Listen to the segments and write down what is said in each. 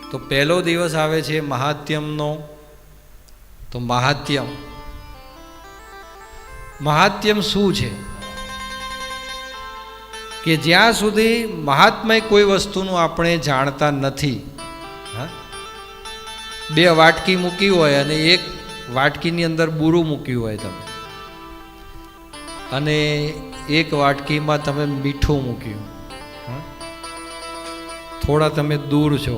તો પહેલો દિવસ આવે છે મહાત્મ્યનો. તો મહાત્મ્ય શું છે કે જ્યાં સુધી મહાત્મ્ય કોઈ વસ્તુનું આપણે જાણતા નથી. બે વાટકી મૂકી હોય અને એક વાટકીની અંદર બુરું મૂક્યું હોય તમે, અને એક વાટકીમાં તમે મીઠું મૂક્યું, થોડા તમે દૂર છો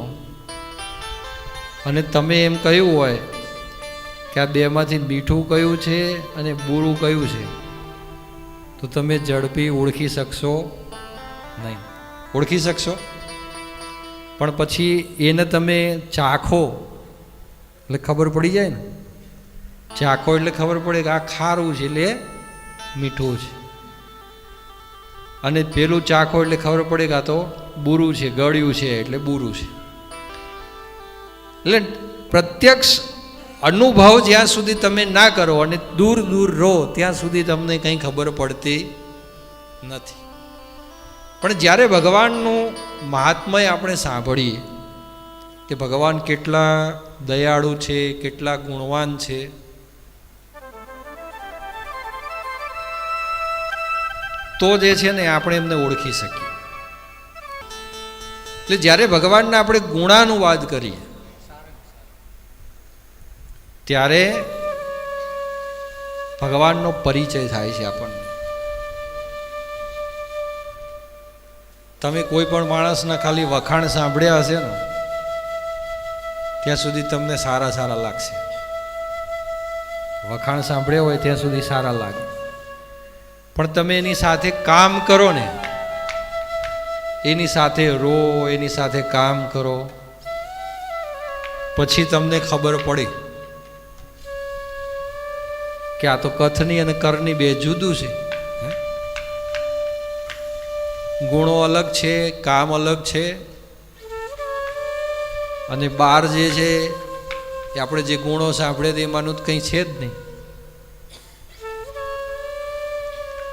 અને તમે એમ કહ્યું હોય કે આ બેમાંથી મીઠું કયું છે અને બુરું કયું છે, તો તમે ઝડપી ઓળખી શકશો નહીં. ઓળખી શકશો પણ પછી એને તમે ચાખો એટલે ખબર પડી જાય ને. ચાખો એટલે ખબર પડે કે આ ખારું છે એટલે મીઠું છે, અને પેલું ચાખો એટલે ખબર પડે કે આ તો બુરું છે, ગળ્યું છે એટલે બુરું છે. એટલે પ્રત્યક્ષ અનુભવ જ્યાં સુધી તમે ના કરો અને દૂર દૂર રહો ત્યાં સુધી તમને કંઈ ખબર પડતી નથી. પણ જ્યારે ભગવાનનું મહાત્મય આપણે સાંભળીએ કે ભગવાન કેટલા દયાળુ છે, કેટલા ગુણવાન છે, તો જે છે ને આપણે એમને ઓળખી શકીએ. એટલે જ્યારે ભગવાનને આપણે ગુણાનુવાદ કરીએ ત્યારે ભગવાનનો પરિચય થાય છે આપણને. તમે કોઈ પણ માણસના ખાલી વખાણ સાંભળ્યા હશે ને ત્યાં સુધી તમને સારા સારા લાગશે. વખાણ સાંભળ્યા હોય ત્યાં સુધી સારા લાગે, પણ તમે એની સાથે કામ કરો ને, એની સાથે રહો, એની સાથે કામ કરો, પછી તમને ખબર પડે કે આ તો કથની અને કરની બે જુદું છે. ગુણો અલગ છે, કામ અલગ છે, અને બહાર જે છે એ આપણે જે ગુણો સાંભળે એમાંનું કંઈ છે જ નહીં.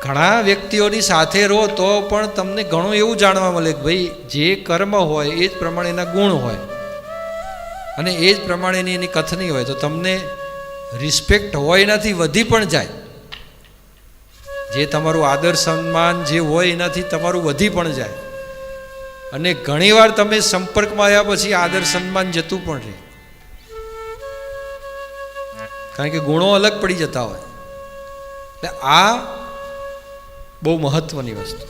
ઘણા વ્યક્તિઓની સાથે રહો તો પણ તમને ઘણું એવું જાણવા મળે કે ભાઈ જે કર્મ હોય એ જ પ્રમાણેના ગુણ હોય અને એ જ પ્રમાણેની એની કથની હોય, તો તમને રિસ્પેક્ટ હોય એનાથી વધી પણ જાય. જે તમારું આદર સન્માન જે હોય એનાથી તમારું વધી પણ જાય, અને ઘણીવાર તમે સંપર્કમાં આવ્યા પછી આદર સન્માન જતું પણ રહે, કારણ કે ગુણો અલગ પડી જતા હોય. એટલે આ બહુ મહત્વની વસ્તુ.